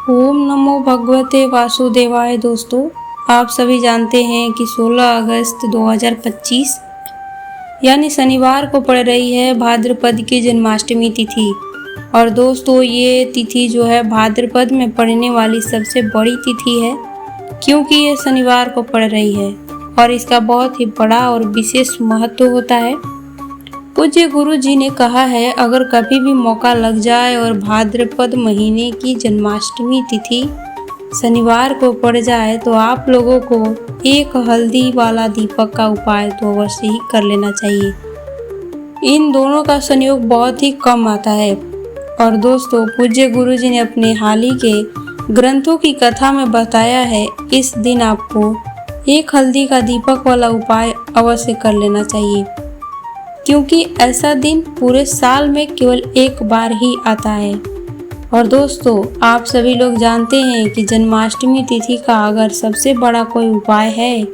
ओम नमो भगवते वासुदेवाय। दोस्तों, आप सभी जानते हैं कि 16 अगस्त 2025 यानी शनिवार को पड़ रही है भाद्रपद की जन्माष्टमी तिथि। और दोस्तों, ये तिथि जो है भाद्रपद में पड़ने वाली सबसे बड़ी तिथि है, क्योंकि ये शनिवार को पड़ रही है और इसका बहुत ही बड़ा और विशेष महत्व होता है। पूज्य गुरु जी ने कहा है, अगर कभी भी मौका लग जाए और भाद्रपद महीने की जन्माष्टमी तिथि शनिवार को पड़ जाए तो आप लोगों को एक हल्दी वाला दीपक का उपाय तो अवश्य ही कर लेना चाहिए। इन दोनों का संयोग बहुत ही कम आता है। और दोस्तों, पूज्य गुरु जी ने अपने हाल ही के ग्रंथों की कथा में बताया है, इस दिन आपको एक हल्दी का दीपक वाला उपाय अवश्य कर लेना चाहिए, क्योंकि ऐसा दिन पूरे साल में केवल एक बार ही आता है। और दोस्तों, आप सभी लोग जानते हैं कि जन्माष्टमी तिथि का अगर सबसे बड़ा कोई उपाय है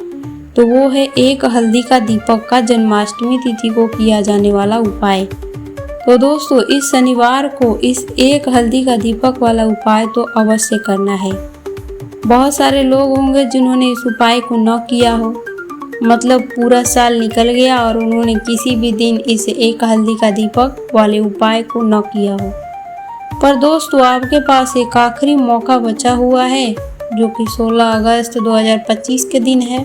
तो वो है एक हल्दी का दीपक का जन्माष्टमी तिथि को किया जाने वाला उपाय। तो दोस्तों, इस शनिवार को इस एक हल्दी का दीपक वाला उपाय तो अवश्य करना है। बहुत सारे लोग होंगे जिन्होंने इस उपाय को न किया हो, मतलब पूरा साल निकल गया और उन्होंने किसी भी दिन इस एक हल्दी का दीपक वाले उपाय को न किया हो। पर दोस्तों, आपके पास एक आखिरी मौका बचा हुआ है, जो कि 16 अगस्त 2025 के दिन है।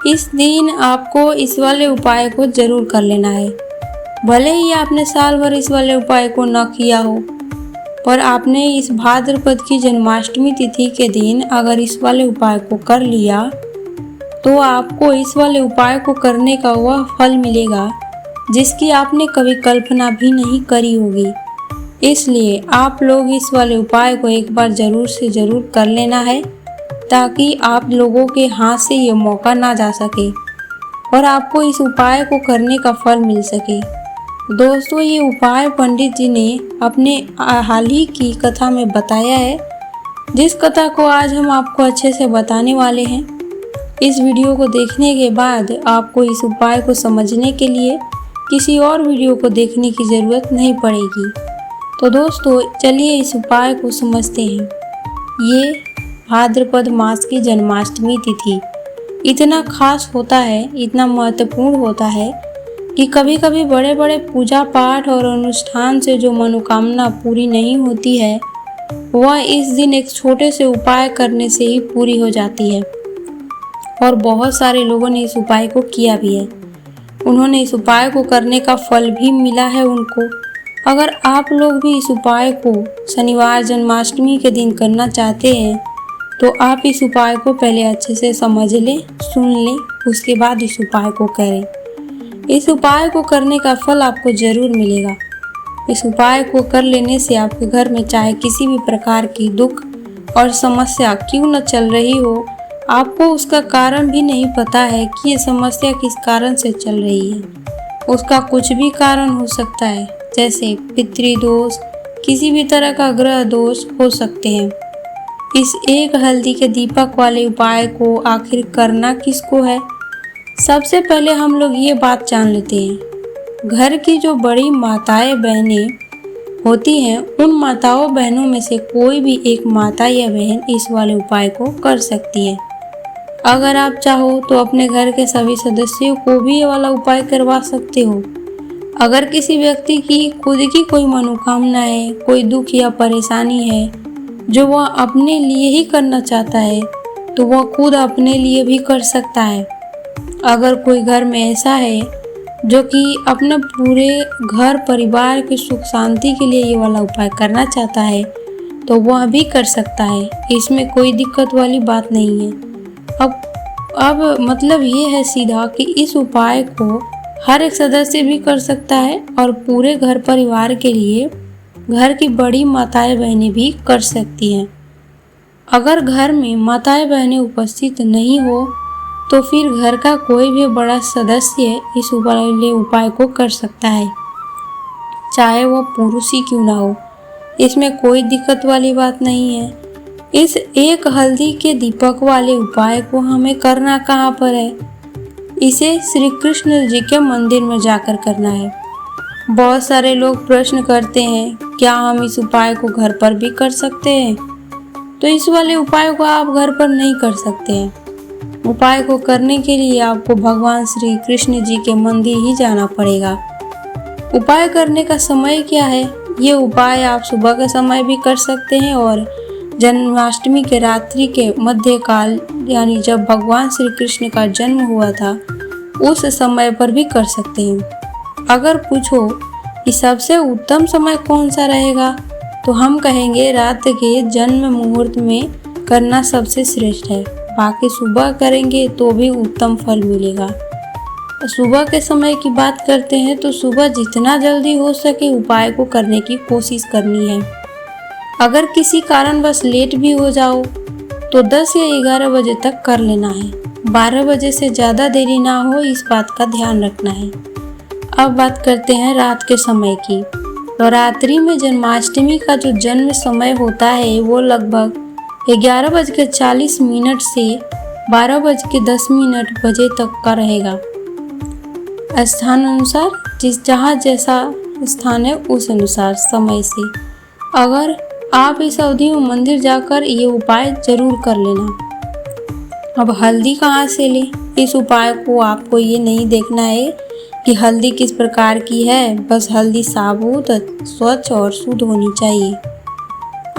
इस दिन आपको इस वाले उपाय को जरूर कर लेना है। भले ही आपने साल भर इस वाले उपाय को न किया हो, पर आपने इस भाद्रपद की जन्माष्टमी तिथि के दिन अगर इस वाले उपाय को कर लिया तो आपको इस वाले उपाय को करने का वह फल मिलेगा जिसकी आपने कभी कल्पना भी नहीं करी होगी। इसलिए आप लोग इस वाले उपाय को एक बार जरूर से जरूर कर लेना है, ताकि आप लोगों के हाथ से ये मौका ना जा सके और आपको इस उपाय को करने का फल मिल सके। दोस्तों, ये उपाय पंडित जी ने अपने हाल ही की कथा में बताया है, जिस कथा को आज हम आपको अच्छे से बताने वाले हैं। इस वीडियो को देखने के बाद आपको इस उपाय को समझने के लिए किसी और वीडियो को देखने की ज़रूरत नहीं पड़ेगी। तो दोस्तों, चलिए इस उपाय को समझते हैं। ये भाद्रपद मास की जन्माष्टमी तिथि इतना खास होता है, इतना महत्वपूर्ण होता है कि कभी कभी बड़े बड़े पूजा पाठ और अनुष्ठान से जो मनोकामना पूरी नहीं होती है, वह इस दिन एक छोटे से उपाय करने से ही पूरी हो जाती है। और बहुत सारे लोगों ने इस उपाय को किया भी है, उन्होंने इस उपाय को करने का फल भी मिला है उनको। अगर आप लोग भी इस उपाय को शनिवार जन्माष्टमी के दिन करना चाहते हैं तो आप इस उपाय को पहले अच्छे से समझ लें, सुन लें, उसके बाद इस उपाय को करें। इस उपाय को करने का फल आपको ज़रूर मिलेगा। इस उपाय को कर लेने से आपके घर में चाहे किसी भी प्रकार की दुख और समस्या क्यों न चल रही हो, आपको उसका कारण भी नहीं पता है कि ये समस्या किस कारण से चल रही है। उसका कुछ भी कारण हो सकता है, जैसे पितृदोष, किसी भी तरह का ग्रह दोष हो सकते हैं। इस एक हल्दी के दीपक वाले उपाय को आखिर करना किसको है, सबसे पहले हम लोग ये बात जान लेते हैं। घर की जो बड़ी माताएं बहनें होती हैं, उन माताओं बहनों में से कोई भी एक माता या बहन इस वाले उपाय को कर सकती है। अगर आप चाहो तो अपने घर के सभी सदस्यों को भी ये वाला उपाय करवा सकते हो। अगर किसी व्यक्ति की खुद की कोई मनोकामना है, कोई दुख या परेशानी है जो वह अपने लिए ही करना चाहता है, तो वह खुद अपने लिए भी कर सकता है। अगर कोई घर में ऐसा है जो कि अपने पूरे घर परिवार की सुख शांति के लिए ये वाला उपाय करना चाहता है, तो वह भी कर सकता है। इसमें कोई दिक्कत वाली बात नहीं है। अब मतलब ये है सीधा कि इस उपाय को हर एक सदस्य भी कर सकता है और पूरे घर परिवार के लिए घर की बड़ी माताएं बहनें भी कर सकती हैं। अगर घर में माताएं बहनें उपस्थित नहीं हो तो फिर घर का कोई भी बड़ा सदस्य इस उपाय को कर सकता है, चाहे वो पुरुष ही क्यों ना हो। इसमें कोई दिक्कत वाली बात नहीं है। इस एक हल्दी के दीपक वाले उपाय को हमें करना कहाँ पर है, इसे श्री कृष्ण जी के मंदिर में जाकर करना है। बहुत सारे लोग प्रश्न करते हैं, क्या हम इस उपाय को घर पर भी कर सकते हैं? तो इस वाले उपाय को आप घर पर नहीं कर सकते हैं। उपाय को करने के लिए आपको भगवान श्री कृष्ण जी के मंदिर ही जाना पड़ेगा। उपाय करने का समय क्या है? ये उपाय आप सुबह के समय भी कर सकते हैं और जन्माष्टमी के रात्रि के मध्यकाल यानी जब भगवान श्री कृष्ण का जन्म हुआ था उस समय पर भी कर सकते हैं। अगर पूछो कि सबसे उत्तम समय कौन सा रहेगा, तो हम कहेंगे रात के जन्म मुहूर्त में करना सबसे श्रेष्ठ है। बाकी सुबह करेंगे तो भी उत्तम फल मिलेगा। सुबह के समय की बात करते हैं तो सुबह जितना जल्दी हो सके उपाय को करने की कोशिश करनी है। अगर किसी कारणवश लेट भी हो जाओ तो 10 या 11 बजे तक कर लेना है। 12 बजे से ज़्यादा देरी ना हो, इस बात का ध्यान रखना है। अब बात करते हैं रात के समय की। तो रात्रि में जन्माष्टमी का जो जन्म समय होता है वो लगभग 11:40 से 12:10 बजे तक का रहेगा। स्थान अनुसार जहाँ जैसा स्थान है उस अनुसार समय से। अगर आप इस अवधि में मंदिर जाकर ये उपाय जरूर कर लेना। अब हल्दी कहाँ से लें? इस उपाय को आपको ये नहीं देखना है कि हल्दी किस प्रकार की है, बस हल्दी साबुत, स्वच्छ और शुद्ध होनी चाहिए।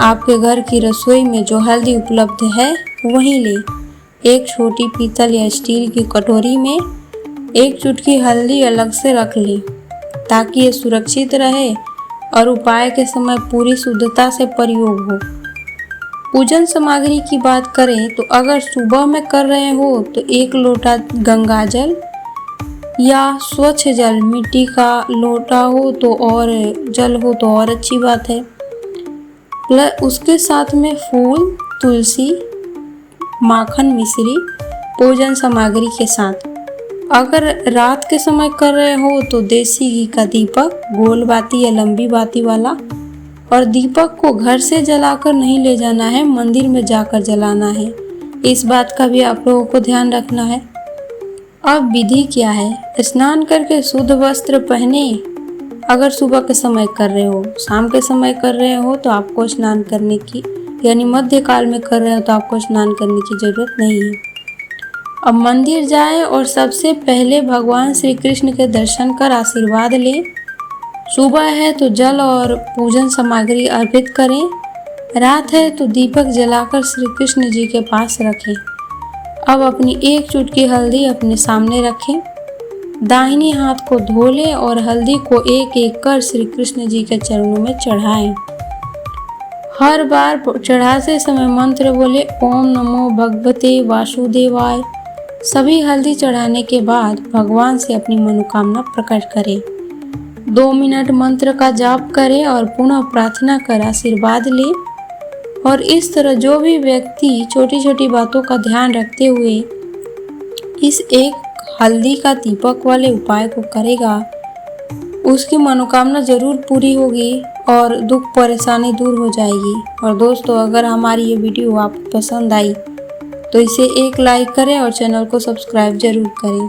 आपके घर की रसोई में जो हल्दी उपलब्ध है वहीं लें। एक छोटी पीतल या स्टील की कटोरी में एक चुटकी हल्दी अलग से रख लें ताकि ये सुरक्षित रहे और उपाय के समय पूरी शुद्धता से प्रयोग हो। पूजन सामग्री की बात करें तो अगर सुबह में कर रहे हो तो 1 लोटा गंगा जल या स्वच्छ जल, मिट्टी का लोटा हो तो और जल हो तो और अच्छी बात है। प्लस उसके साथ में फूल, तुलसी, माखन, मिश्री पूजन सामग्री के साथ। अगर रात के समय कर रहे हो तो देसी घी का दीपक, गोल बाती या लंबी बाती वाला, और दीपक को घर से जलाकर नहीं ले जाना है, मंदिर में जाकर जलाना है। इस बात का भी आप लोगों को ध्यान रखना है। अब विधि क्या है? स्नान करके शुद्ध वस्त्र पहने। अगर सुबह के समय कर रहे हो, शाम के समय कर रहे हो तो आपको स्नान करने की यानी मध्यकाल में कर रहे हो तो आपको स्नान करने की जरूरत नहीं है। अब मंदिर जाएं और सबसे पहले भगवान श्री कृष्ण के दर्शन कर आशीर्वाद लें। सुबह है तो जल और पूजन सामग्री अर्पित करें। रात है तो दीपक जलाकर श्री कृष्ण जी के पास रखें। अब अपनी एक चुटकी हल्दी अपने सामने रखें। दाहिने हाथ को धो लें और हल्दी को एक एक कर श्री कृष्ण जी के चरणों में चढ़ाएं। हर बार चढ़ाते समय मंत्र बोले, ओम नमो भगवते वासुदेवाय। सभी हल्दी चढ़ाने के बाद भगवान से अपनी मनोकामना प्रकट करें। 2 मिनट मंत्र का जाप करें और पुनः प्रार्थना कर आशीर्वाद लें। और इस तरह जो भी व्यक्ति छोटी छोटी बातों का ध्यान रखते हुए इस एक हल्दी का दीपक वाले उपाय को करेगा, उसकी मनोकामना जरूर पूरी होगी और दुख परेशानी दूर हो जाएगी। और दोस्तों, अगर हमारी ये वीडियो आपको पसंद आई तो इसे एक लाइक करें और चैनल को सब्सक्राइब जरूर करें।